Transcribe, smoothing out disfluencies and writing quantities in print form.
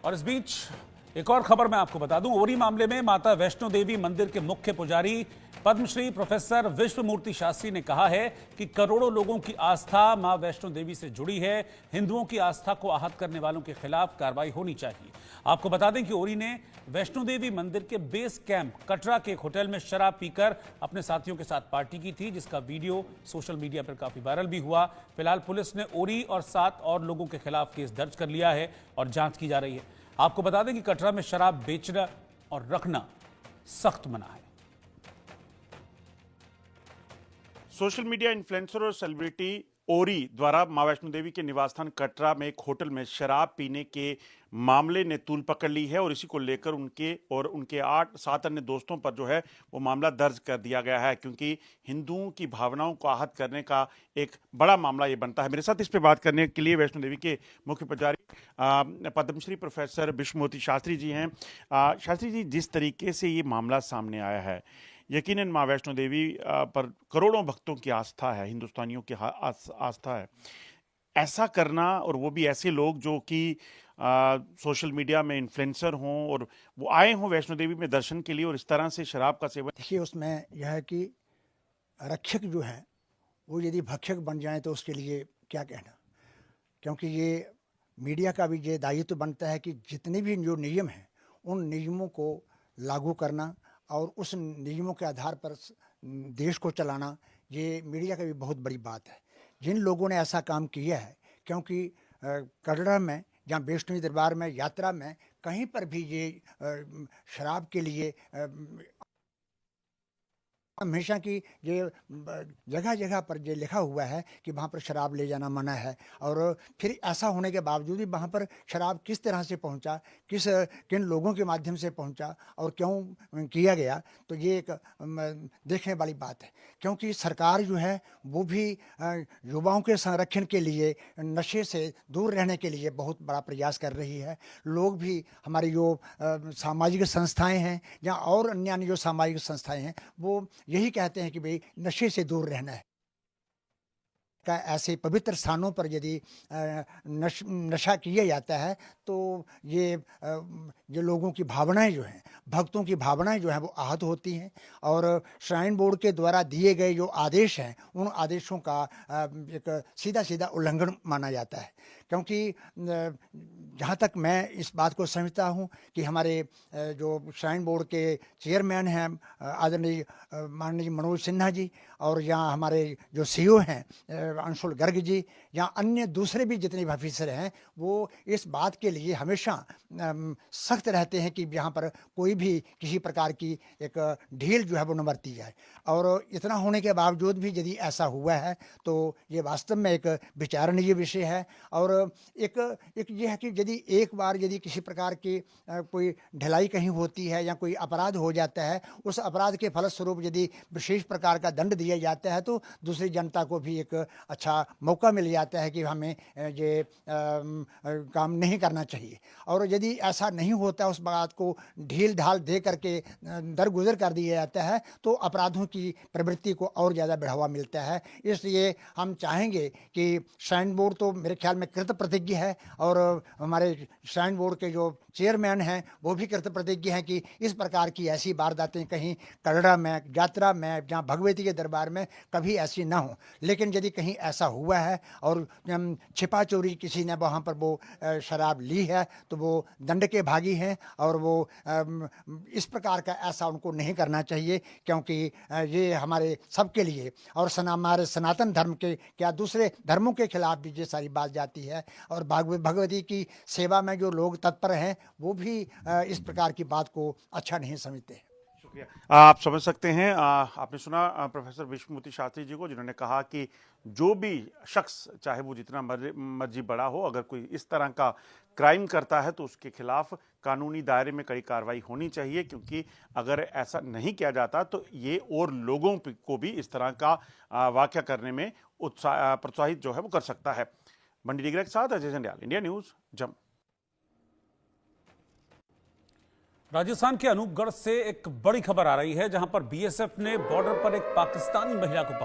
और इस बीच एक और खबर मैं आपको बता दूं, ओरी मामले में माता वैष्णो देवी मंदिर के मुख्य पुजारी पद्मश्री प्रोफेसर विश्वमूर्ति शास्त्री ने कहा है कि करोड़ों लोगों की आस्था मां वैष्णो देवी से जुड़ी है। हिंदुओं की आस्था को आहत करने वालों के खिलाफ कार्रवाई होनी चाहिए। आपको बता दें कि ओरी ने वैष्णो देवी मंदिर के बेस कैंप कटरा के एक होटल में शराब पीकर अपने साथियों के साथ पार्टी की थी, जिसका वीडियो सोशल मीडिया पर काफी वायरल भी हुआ। फिलहाल पुलिस ने ओरी और 7 और लोगों के खिलाफ केस दर्ज कर लिया है और जांच की जा रही है। आपको बता दें कि कटरा में शराब बेचना और रखना सख्त मना है। सोशल मीडिया इन्फ्लुएंसर और सेलिब्रिटी ओरी द्वारा मां वैष्णो देवी के निवास स्थान कटरा में एक होटल में शराब पीने के मामले ने तूल पकड़ ली है और इसी को लेकर उनके 8-7 अन्य दोस्तों पर जो है वो मामला दर्ज कर दिया गया है, क्योंकि हिंदुओं की भावनाओं को आहत करने का एक बड़ा मामला ये बनता है। मेरे साथ इस पे बात करने के लिए वैष्णो देवी के मुख्य पुजारी पद्मश्री प्रोफेसर विश्वमूर्ति शास्त्री जी हैं। शास्त्री जी, जिस तरीके से ये मामला सामने आया है, यकीनन मां वैष्णो देवी पर करोड़ों भक्तों की आस्था है, हिंदुस्तानियों की आस्था है। ऐसा करना, और वो भी ऐसे लोग जो कि सोशल मीडिया में इन्फ्लुएंसर हों और वो आए हों वैष्णो देवी में दर्शन के लिए और इस तरह से शराब का सेवन। देखिए, उसमें यह है कि रक्षक जो है वो यदि भक्षक बन जाए तो उसके लिए क्या कहना, क्योंकि ये मीडिया का भी ये दायित्व बनता है कि जितने भी जो नियम हैं उन नियमों को लागू करना और उस नियमों के आधार पर देश को चलाना, ये मीडिया का भी बहुत बड़ी बात है। जिन लोगों ने ऐसा काम किया है, क्योंकि कटरा में या वैष्णो दरबार में यात्रा में कहीं पर भी ये शराब के लिए हमेशा की ये जगह जगह पर ये लिखा हुआ है कि वहाँ पर शराब ले जाना मना है। और फिर ऐसा होने के बावजूद भी वहाँ पर शराब किस तरह से पहुँचा, किन लोगों के माध्यम से पहुँचा और क्यों किया गया, तो ये एक देखने वाली बात है। क्योंकि सरकार जो है वो भी युवाओं के संरक्षण के लिए, नशे से दूर रहने के लिए बहुत बड़ा प्रयास कर रही है। लोग भी, हमारी जो सामाजिक संस्थाएँ हैं या और अन्य जो सामाजिक संस्थाएँ हैं, वो यही कहते हैं कि भाई नशे से दूर रहना है। का ऐसे पवित्र स्थानों पर यदि नशा किया जाता है तो ये लोगों की भावनाएं जो हैं, भक्तों की भावनाएं जो हैं वो आहत होती हैं। और श्राइन बोर्ड के द्वारा दिए गए जो आदेश हैं, उन आदेशों का एक सीधा सीधा उल्लंघन माना जाता है। क्योंकि जहाँ तक मैं इस बात को समझता हूँ कि हमारे जो श्राइन बोर्ड के चेयरमैन हैं आदरणीय माननीय मनोज सिन्हा जी, और यहाँ हमारे जो सीईओ हैं अंशुल गर्ग जी, या अन्य दूसरे भी जितने भी ऑफिसर हैं, वो इस बात के लिए हमेशा सख्त रहते हैं कि यहाँ पर कोई भी किसी प्रकार की एक ढील जो है वो न बरती जाए। और इतना होने के बावजूद भी यदि ऐसा हुआ है तो ये वास्तव में एक विचारणीय विषय है। और एक ये है कि यदि एक बार यदि किसी प्रकार की कोई ढिलाई कहीं होती है या कोई अपराध हो जाता है, उस अपराध के फलस्वरूप यदि विशेष प्रकार का दंड दिया जाता है तो दूसरी जनता को भी एक अच्छा मौका मिल जाता है कि हमें ये काम नहीं करना चाहिए। और यदि ऐसा नहीं होता, उस बात को ढील ढाल दे करके दरगुजर कर दिया जाता है, तो अपराधों की प्रवृत्ति को और ज़्यादा बढ़ावा मिलता है। इसलिए हम चाहेंगे कि श्राइन बोर्ड तो मेरे ख्याल में कृत प्रतिज्ञ है, और हमारे श्राइन बोर्ड के जो चेयरमैन हैं वो भी कृत प्रतिज्ञ हैं कि इस प्रकार की ऐसी वारदातें कहीं कटरा में, यात्रा में, जहाँ भगवती के दरबार में कभी ऐसी ना हो। लेकिन यदि कहीं ऐसा हुआ है और छिपा चोरी किसी ने वहाँ पर वो शराब ली है तो वो दंड के भागी हैं, और वो इस प्रकार का ऐसा उनको नहीं करना चाहिए, क्योंकि ये हमारे सबके लिए और हमारे सनातन धर्म के क्या दूसरे धर्मों के खिलाफ भी ये सारी बात जाती है। और भगवती की सेवा में जो लोग तत्पर हैं वो भी इस प्रकार की बात को अच्छा नहीं समझते। शुक्रिया। आप समझ सकते हैं, आपने सुना प्रोफेसर विश्वमूर्ति शास्त्री जी को, जिन्होंने कहा कि जो भी शख्स, चाहे वो जितना मर्जी बड़ा हो, अगर कोई इस तरह का क्राइम करता है तो उसके खिलाफ कानूनी दायरे में कड़ी कार्रवाई होनी चाहिए, क्योंकि अगर ऐसा नहीं किया जाता तो ये और लोगों को भी इस तरह का वाकया करने में प्रोत्साहित जो है वो कर सकता है। मंडी डिग्रा के साथ अजय जंडियाल, इंडिया न्यूज, जम्मू। राजस्थान के अनूपगढ़ से एक बड़ी खबर आ रही है, जहां पर बीएसएफ ने बॉर्डर पर एक पाकिस्तानी महिला को